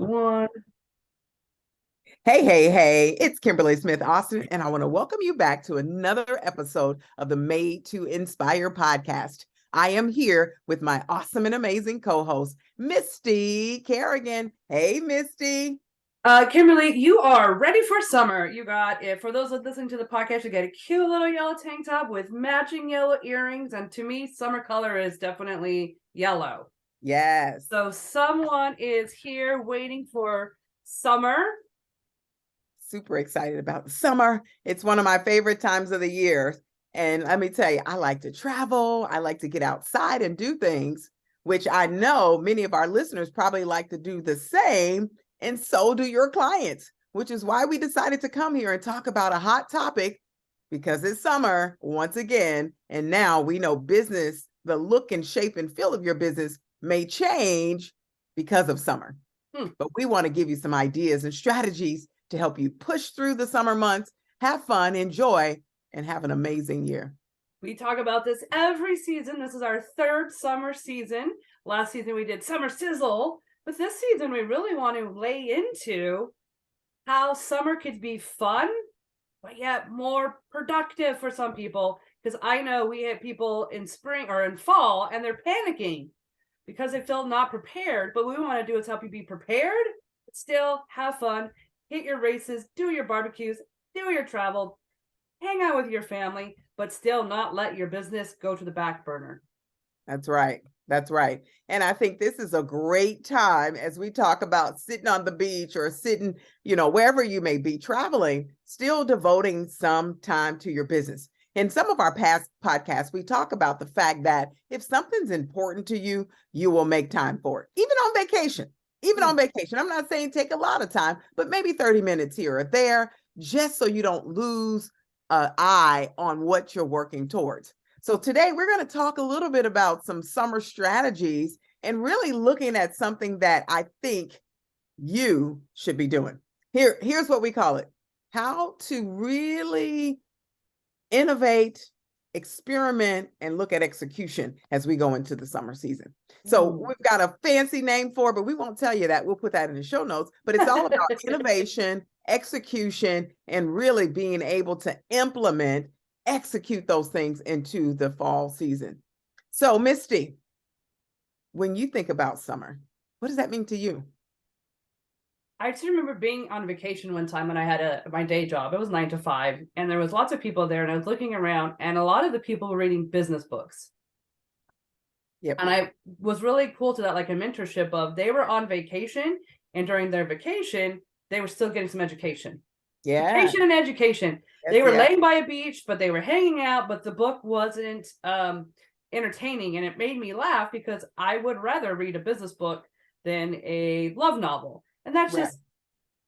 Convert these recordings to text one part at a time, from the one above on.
One. Hey, hey, hey, it's Kimberly Smith Austin, and I want to welcome you back to another episode of the Made to Inspire podcast. I am here with my awesome and amazing co-host, Misty Kerrigan. Hey, Misty. Kimberly, you are ready for summer. You got it. For those listening to the podcast, you got a cute little yellow tank top with matching yellow earrings. And to me, summer color is definitely yellow. Yes. So someone is here waiting for summer. Super excited about the summer. It's one of my favorite times of the year. And let me tell you, I like to travel. I like to get outside and do things, which I know many of our listeners probably like to do the same. And so do your clients, which is why we decided to come here and talk about a hot topic because it's summer once again. And now we know business, the look and shape and feel of your business may change because of summer. But we want to give you some ideas and strategies to help you push through the summer months, have fun, enjoy, and have an amazing year. We talk about this every season. This is our third summer season. Last season we did summer sizzle, but this season we really want to lay into how summer could be fun, but yet more productive for some people. Because I know we have people in spring or in fall and they're panicking because they feel not prepared. But what we want to do is help you be prepared, but still have fun, hit your races, do your barbecues, do your travel, hang out with your family, but still not let your business go to the back burner. That's right. That's right. And I think this is a great time as we talk about sitting on the beach or sitting, wherever you may be traveling, still devoting some time to your business. In some of our past podcasts, we talk about the fact that if something's important to you, you will make time for it, even on vacation. Even on vacation. I'm not saying take a lot of time, but maybe 30 minutes here or there, just so you don't lose an eye on what you're working towards. So today we're going to talk a little bit about some summer strategies and really looking at something that I think you should be doing. Here's what we call it: how to really innovate, experiment, and look at execution as we go into the summer season. So we've got a fancy name for it, but we won't tell you that. We'll put that in the show notes. But it's all about innovation, execution, and really being able to execute those things into the fall season. So, Misty, when you think about summer, what does that mean to you? I just remember being on vacation one time when I had my day job. It was 9 to 5, and there was lots of people there, and I was looking around, and a lot of the people were reading business books. Yep. And I was really cool to that, like a mentorship of they were on vacation, and during their vacation, they were still getting some education. Yeah. Education and education. Yes, they were laying by a beach, but they were hanging out, but the book wasn't entertaining, and it made me laugh because I would rather read a business book than a love novel. And that's just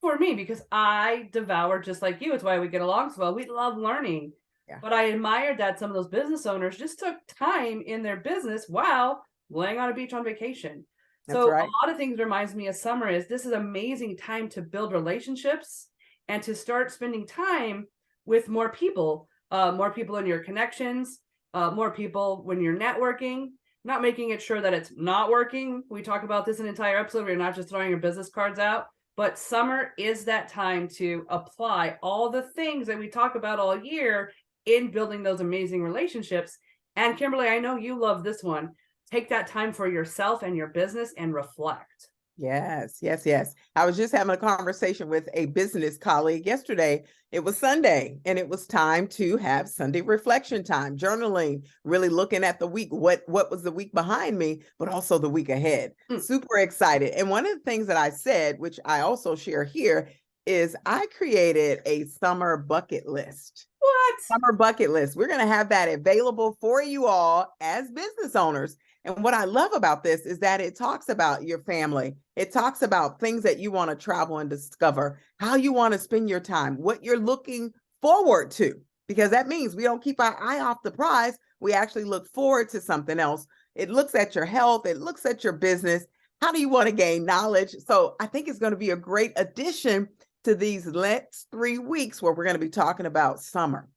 for me because I devour just like you. It's why we get along so well. We love learning. Yeah. But I admired that some of those business owners just took time in their business while laying on a beach on vacation. So a lot of things reminds me of summer is this is amazing time to build relationships and to start spending time with more people in your connections, more people when you're networking. Not making it sure that it's not working. We talk about this an entire episode where you're not just throwing your business cards out, but summer is that time to apply all the things that we talk about all year in building those amazing relationships. And Kimberly, I know you love this one. Take that time for yourself and your business and reflect. Yes, yes, yes. I was just having a conversation with a business colleague yesterday. It was Sunday, and it was time to have Sunday reflection time, journaling, really looking at the week, what was the week behind me, but also the week ahead. Super excited. And one of the things that I said, which I also share here, is I created a summer bucket list. What? Summer bucket list. We're going to have that available for you all as business owners. And what I love about this is that it talks about your family. It talks about things that you want to travel and discover, how you want to spend your time, what you're looking forward to, because that means we don't keep our eye off the prize. We actually look forward to something else. It looks at your health. It looks at your business. How do you want to gain knowledge? So I think it's going to be a great addition to these next 3 weeks where we're going to be talking about summer.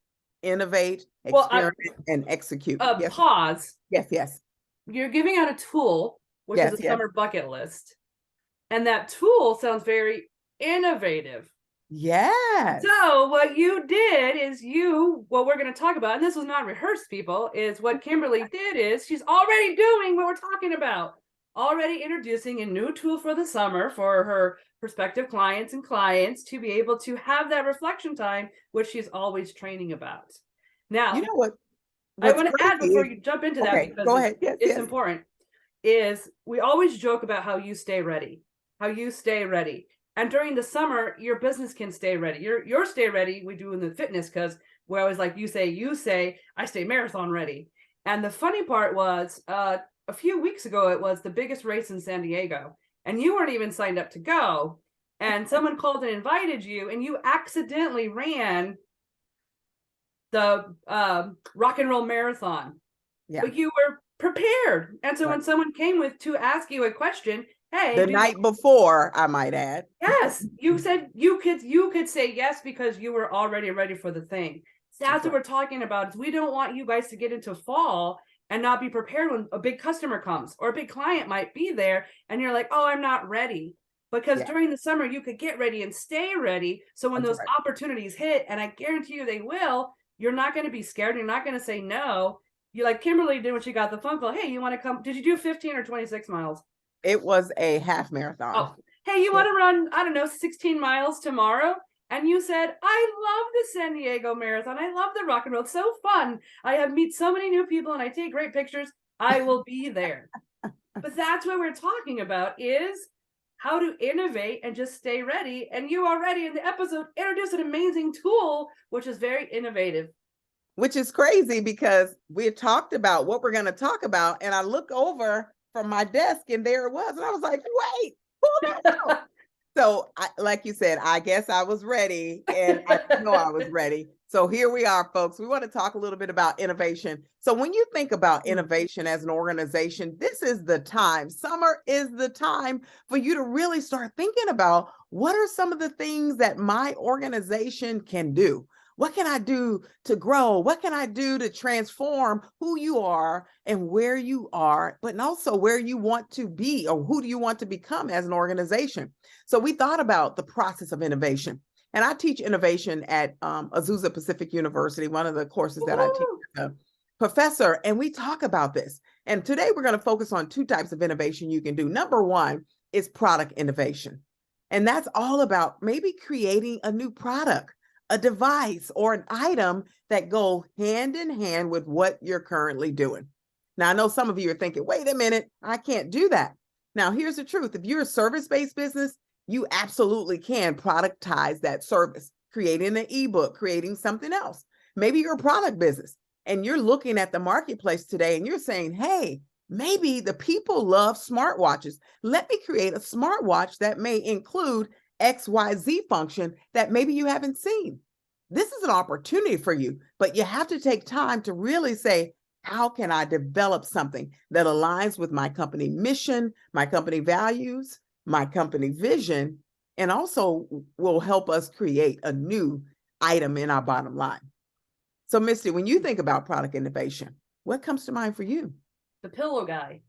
Innovate, experiment, and execute. Yes. Pause. Yes, yes. You're giving out a tool, which is a summer bucket list. And that tool sounds very innovative. Yes. So what you did is what we're going to talk about, and this was not rehearsed, people, is what Kimberly did is she's already doing what we're talking about, already introducing a new tool for the summer for her prospective clients and clients to be able to have that reflection time, which she's always training about. Now, You know what? I What's want to add crazy before is, you jump into that, okay, because go ahead. Yes, it's yes. important, is we always joke about how you stay ready, how you stay ready. And during the summer, your business can stay ready. Your stay ready, we do in the fitness, because we're always like, you say, I stay marathon ready. And the funny part was a few weeks ago, it was the biggest race in San Diego, and you weren't even signed up to go. And someone called and invited you, and you accidentally ran the rock and roll marathon. Yeah. But you were prepared. And so Right. when someone came with to ask you a question, hey, The night before, I might add. yes, you said you could say yes because you were already ready for the thing. That's what we're talking about. Is we don't want you guys to get into fall and not be prepared when a big customer comes or a big client might be there and you're like, oh, I'm not ready. Because during the summer you could get ready and stay ready. So when those opportunities hit, and I guarantee you they will, you're not going to be scared. You're not going to say no. You like Kimberly did when she got the phone call. Hey, you want to come? Did you do 15 or 26 miles? It was a half marathon. Oh, hey, you want to run, I don't know, 16 miles tomorrow? And you said, I love the San Diego Marathon. I love the rock and roll. It's so fun. I have meet so many new people and I take great pictures. I will be there. But that's what we're talking about, is how to innovate and just stay ready. And you already in the episode introduced an amazing tool, which is very innovative. Which is crazy because we had talked about what we're going to talk about. And I look over from my desk and there it was. And I was like, wait, pull that out. So like you said, I guess I was ready, and I know I was ready. So here we are, folks. We want to talk a little bit about innovation. So when you think about innovation as an organization, this is the time. Summer is the time for you to really start thinking about what are some of the things that my organization can do. What can I do to grow? What can I do to transform who you are and where you are, but also where you want to be, or who do you want to become as an organization? So we thought about the process of innovation. And I teach innovation at Azusa Pacific University, one of the courses that I teach as a professor. And we talk about this. And today we're going to focus on two types of innovation you can do. Number one is product innovation. And that's all about maybe creating a new product, a device, or an item that go hand in hand with what you're currently doing. Now, I know some of you are thinking, wait a minute, I can't do that. Now, here's the truth. If you're a service-based business, you absolutely can productize that service, creating an ebook, creating something else. Maybe you're a product business and you're looking at the marketplace today and you're saying, hey, maybe the people love smartwatches. Let me create a smartwatch that may include XYZ function that maybe you haven't seen. This is an opportunity for you, but you have to take time to really say, how can I develop something that aligns with my company mission, my company values, my company vision, and also will help us create a new item in our bottom line. So, Misty, when you think about product innovation, what comes to mind for you? The pillow guy.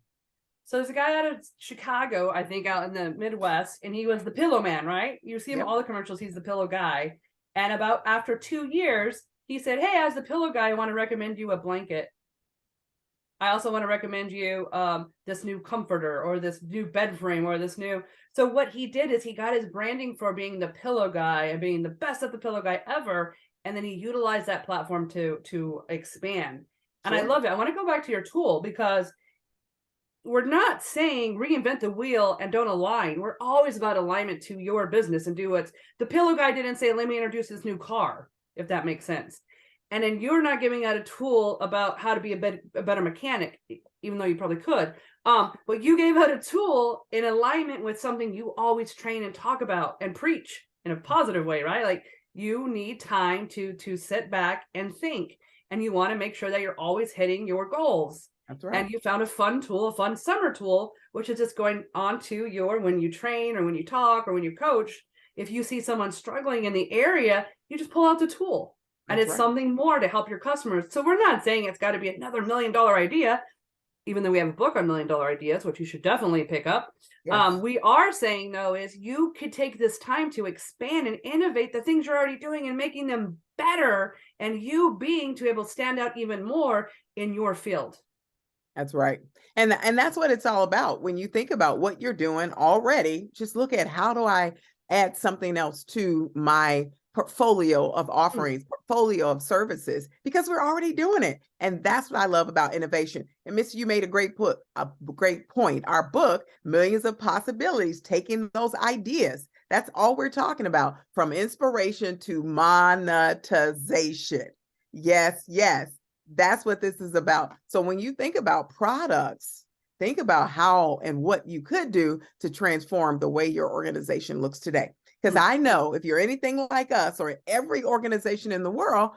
So there's a guy out of Chicago, I think, out in the Midwest, and he was the pillow man, right? You see him in all the commercials, he's the pillow guy. And about after 2 years, he said, hey, as the pillow guy, I want to recommend you a blanket. I also want to recommend you this new comforter or this new bed frame or this new. So what he did is he got his branding for being the pillow guy and being the best at the pillow guy ever. And then he utilized that platform to expand. And I love it. I want to go back to your tool, because we're not saying reinvent the wheel and don't align. We're always about alignment to your business and do what's the pillow guy didn't say, let me introduce this new car, if that makes sense. And then you're not giving out a tool about how to be a better mechanic, even though you probably could. But you gave out a tool in alignment with something you always train and talk about and preach in a positive way, right? Like, you need time to sit back and think, and you want to make sure that you're always hitting your goals. That's right. And you found a fun tool, a fun summer tool, which is just going on to your, when you train or when you talk or when you coach, if you see someone struggling in the area, you just pull out the tool. And it's something more to help your customers. So we're not saying it's got to be another $1 million idea. even though we have a book on $1 Million Ideas, which you should definitely pick up, Yes. we are saying, though, is you could take this time to expand and innovate the things you're already doing and making them better, and you being to able to stand out even more in your field. That's right. And that's what it's all about. When you think about what you're doing already, just look at how do I add something else to my portfolio of offerings, portfolio of services, because we're already doing it. And that's what I love about innovation. And Missy, you made a great point. Our book, Millions of Possibilities, taking those ideas. That's all we're talking about, from inspiration to monetization. Yes, yes. That's what this is about. So when you think about products, think about how and what you could do to transform the way your organization looks today. Because I know if you're anything like us or every organization in the world,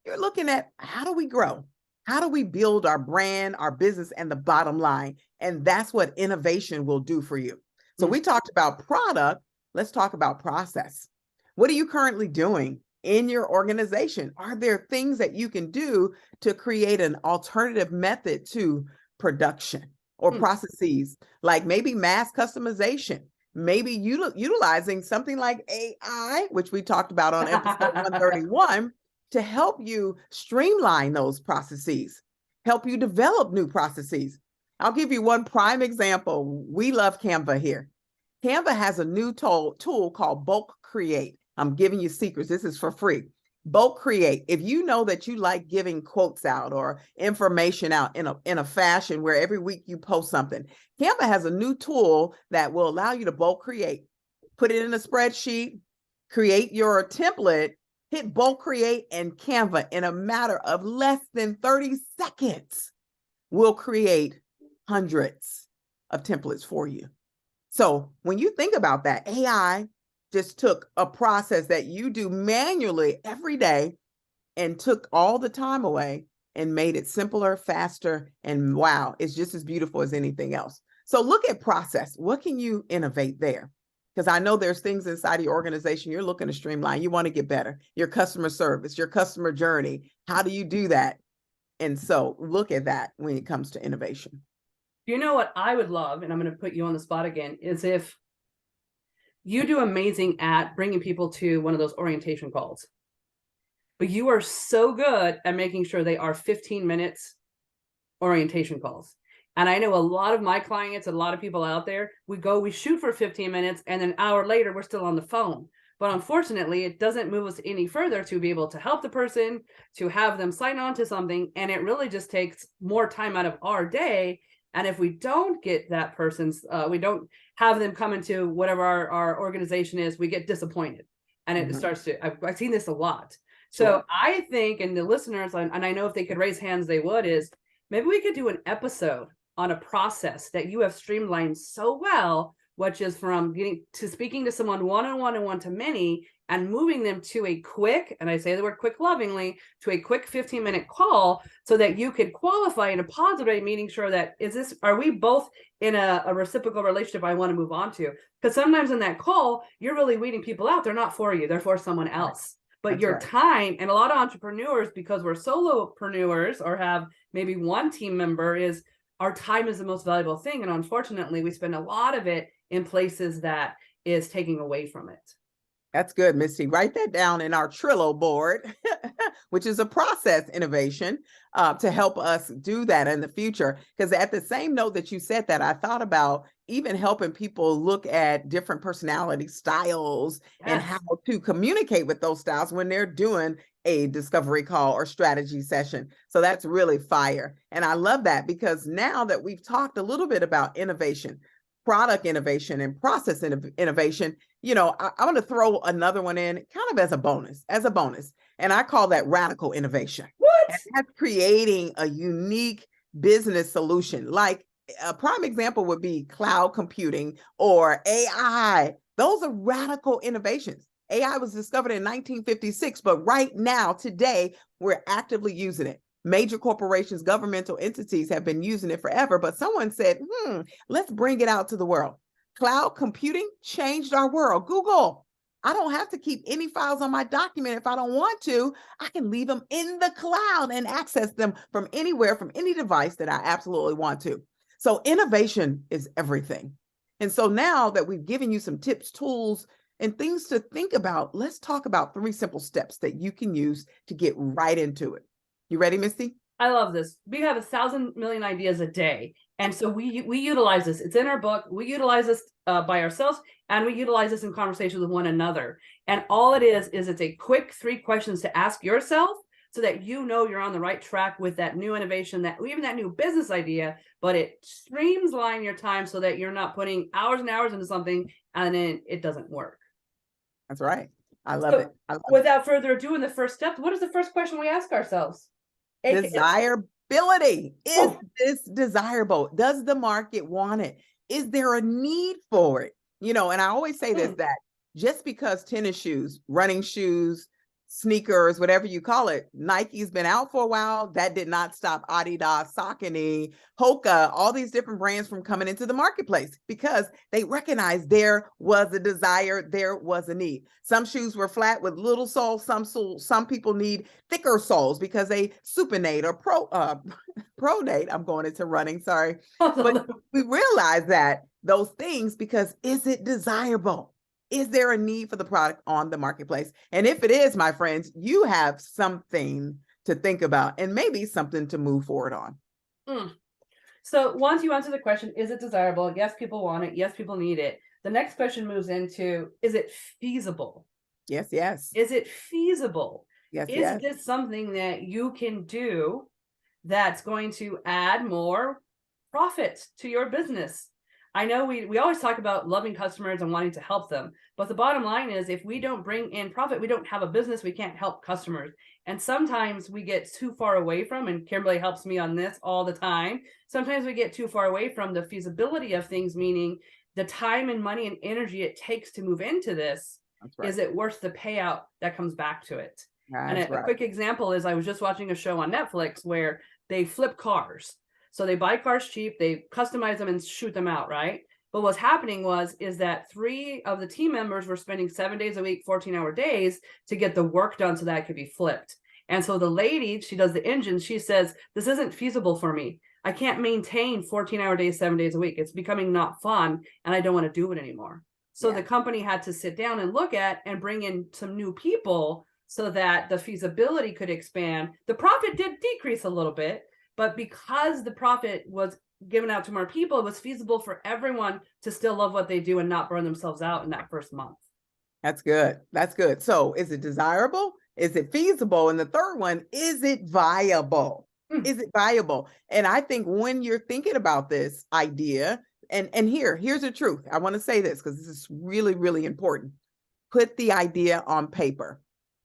you're looking at how do we grow? How do we build our brand, our business, and the bottom line? And that's what innovation will do for you. So we talked about product. Let's talk about process. What are you currently doing in your organization? Are there things that you can do to create an alternative method to production or processes, like maybe mass customization, maybe utilizing something like AI, which we talked about on episode 131, to help you streamline those processes, help you develop new processes. I'll give you one prime example. We love Canva here. Canva has a new tool called Bulk Create. I'm giving you secrets. This is for free. Bulk Create. If you know that you like giving quotes out or information out in a fashion where every week you post something, Canva has a new tool that will allow you to bulk create. Put it in a spreadsheet, create your template, hit Bulk Create, and Canva in a matter of less than 30 seconds will create hundreds of templates for you. So when you think about that, AI just took a process that you do manually every day and took all the time away and made it simpler, faster, and wow, it's just as beautiful as anything else. So look at process. What can you innovate there? Because I know there's things inside your organization you're looking to streamline. You want to get better. Your customer service, your customer journey. How do you do that? And so look at that when it comes to innovation. You know what I would love, and I'm going to put you on the spot again, is if you do amazing at bringing people to one of those orientation calls, but you are so good at making sure they are 15 minutes orientation calls. And I know a lot of my clients, a lot of people out there, we shoot for 15 minutes, and then an hour later, we're still on the phone. But unfortunately, it doesn't move us any further to be able to help the person, to have them sign on to something. And it really just takes more time out of our day. And if we don't get that person's, we don't have them come into whatever our organization is, we get disappointed. And it starts to, I've seen this a lot. So I think, and the listeners, and I know if they could raise hands, they would, is maybe we could do an episode on a process that you have streamlined so well, which is from getting to speaking to someone one-on-one and one-to-many, and moving them to a quick, and I say the word quick lovingly, to a quick 15-minute call, so that you could qualify in a positive way, meaning sure that are we both in a reciprocal relationship I want to move on to? Because sometimes in that call, you're really weeding people out. They're not for you. They're for someone else. But your time, and a lot of entrepreneurs, because we're solopreneurs or have maybe one team member, is our time is the most valuable thing. And unfortunately, we spend a lot of it in places that is taking away from it. That's good, Misty. Write that down in our Trello board, which is a process innovation to help us do that in the future. Because at the same note that you said that, I thought about even helping people look at different personality styles and how to communicate with those styles when they're doing a discovery call or strategy session. So that's really fire. And I love that, because now that we've talked a little bit about innovation, product innovation and process innovation, you know, I'm going to throw another one in kind of as a bonus. And I call that radical innovation. And that's creating a unique business solution. Like a prime example would be cloud computing or AI. Those are radical innovations. AI was discovered in 1956, but right now, today, we're actively using it. Major corporations, governmental entities have been using it forever, but someone said, let's bring it out to the world. Cloud computing changed our world. Google, I don't have to keep any files on my document if I don't want to. I can leave them in the cloud and access them from anywhere, from any device that I absolutely want to. So innovation is everything. And so now that we've given you some tips, tools, and things to think about, let's talk about 3 simple steps that you can use to get right into it. You ready, Misty? I love this. We have 1,000 million ideas a day. And so we utilize this. It's in our book. We utilize this by ourselves, and we utilize this in conversation with one another. And all it is it's a quick 3 questions to ask yourself so that you know you're on the right track with that new innovation, that even that new business idea, but it streamlines your time so that you're not putting hours and hours into something and then it doesn't work. That's right. I love it. Without further ado, in the first step, what is the first question we ask ourselves? Desirability. Is this desirable? Does the market want it? Is there a need for it? And I always say this, that just because tennis shoes, running shoes, sneakers, whatever you call it, Nike's been out for a while, that did not stop Adidas, Saucony, Hoka, all these different brands from coming into the marketplace because they recognized there was a desire, there was a need. Some shoes were flat with little soles, some people need thicker soles because they supinate or pronate. I'm going into running, sorry. But we realize that those things because is it desirable? Is there a need for the product on the marketplace? And if it is, my friends, you have something to think about and maybe something to move forward on. So once you answer the question, is it desirable? Yes, people want it. Yes, people need it. The next question moves into, is it feasible? Yes, yes. Is it feasible? Yes, is this something that you can do that's going to add more profit to your business? I know we always talk about loving customers and wanting to help them, but the bottom line is if we don't bring in profit, we don't have a business, we can't help customers. And sometimes we get too far away from, and Kimberly helps me on this all the time, sometimes we get too far away from the feasibility of things, meaning the time and money and energy it takes to move into this. That's right. Is it worth the payout that comes back to it? That's and a quick example is I was just watching a show on Netflix where they flip cars. So they buy cars cheap, they customize them and shoot them out, right? But what's happening is that 3 of the team members were spending 7 days a week, 14-hour days to get the work done so that it could be flipped. And so the lady, she does the engine, she says, this isn't feasible for me. I can't maintain 14-hour days, 7 days a week. It's becoming not fun, and I don't want to do it anymore. So the company had to sit down and look at and bring in some new people so that the feasibility could expand. The profit did decrease a little bit, but because the profit was given out to more people, it was feasible for everyone to still love what they do and not burn themselves out in that first month. That's good. That's good. So is it desirable? Is it feasible? And the third one, is it viable? Is it viable? And I think when you're thinking about this idea, and here's the truth. I want to say this because this is really, really important. Put the idea on paper.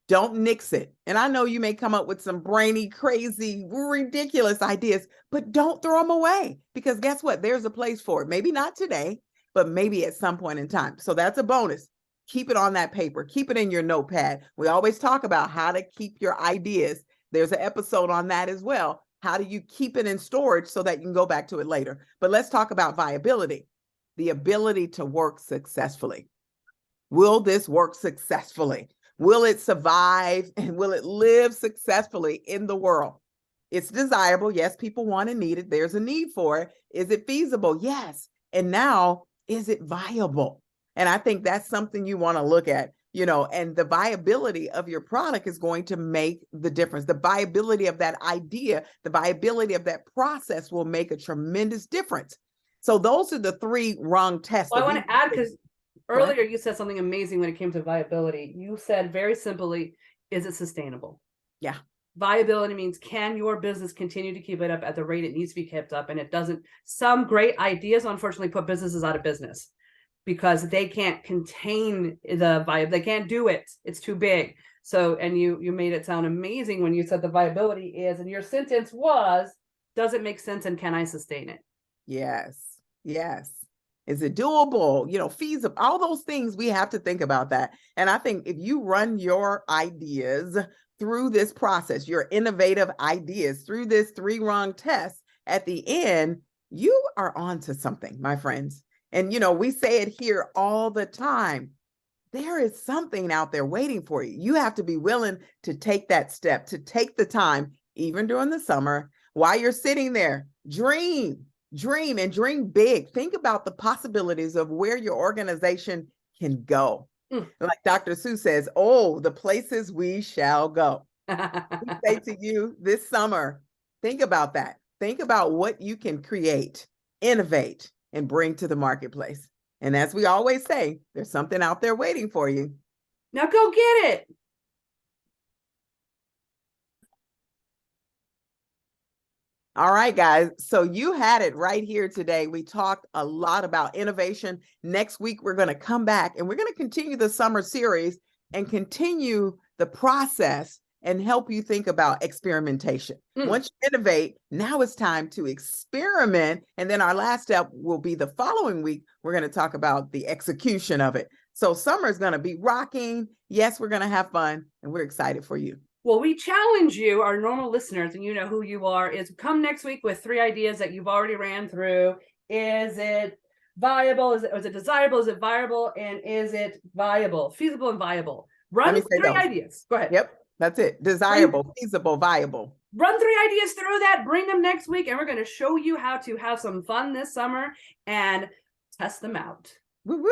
Don't nix it. And I know you may come up with some brainy, crazy, ridiculous ideas, but don't throw them away because guess what? There's a place for it. Maybe not today, but maybe at some point in time. So that's a bonus. Keep it on that paper. Keep it in your notepad. We always talk about how to keep your ideas. There's an episode on that as well. How do you keep it in storage so that you can go back to it later? But let's talk about viability, the ability to work successfully. Will this work successfully? Will it survive and will it live successfully in the world? It's desirable. Yes, people want and need it. There's a need for it. Is it feasible? Yes. And now, is it viable? And I think that's something you want to look at, and the viability of your product is going to make the difference. The viability of that idea, the viability of that process will make a tremendous difference. So those are the 3 wrong tests. Well, I want to add, because earlier you said something amazing when it came to viability. You said very simply, is it sustainable? Yeah. Viability means, can your business continue to keep it up at the rate it needs to be kept up? And it doesn't. Some great ideas, unfortunately, put businesses out of business because they can't contain the vibe. They can't do it. It's too big. So, and you made it sound amazing when you said the viability is, and your sentence was, does it make sense and can I sustain it? Yes. Yes. Is it doable? Feasible, all those things, we have to think about that. And I think if you run your ideas through this process, your innovative ideas through this 3 wrong test, at the end, you are on to something, my friends. And, we say it here all the time. there is something out there waiting for you. You have to be willing to take that step, to take the time, even during the summer, while you're sitting there. Dream and dream big. Think about the possibilities of where your organization can go. Like Dr. Sue says, oh, the places we shall go. We say to you this summer, think about that. Think about what you can create, innovate, and bring to the marketplace. And as we always say, there's something out there waiting for you. Now go get it. All right, guys. So you had it right here today. We talked a lot about innovation. Next week, we're going to come back and we're going to continue the summer series and continue the process and help you think about experimentation. Once you innovate, now it's time to experiment. And then our last step will be the following week. We're going to talk about the execution of it. So summer is going to be rocking. Yes, we're going to have fun, and we're excited for you. Well, we challenge you, our normal listeners, and you know who you are, is come next week with 3 ideas that you've already ran through. Is it viable? Is it desirable? Is it viable? And is it viable? Feasible and viable. Run 3 ideas. Go ahead. Yep, that's it. Desirable, feasible, viable. Run 3 ideas through that. Bring them next week, and we're going to show you how to have some fun this summer and test them out. Woo-woo.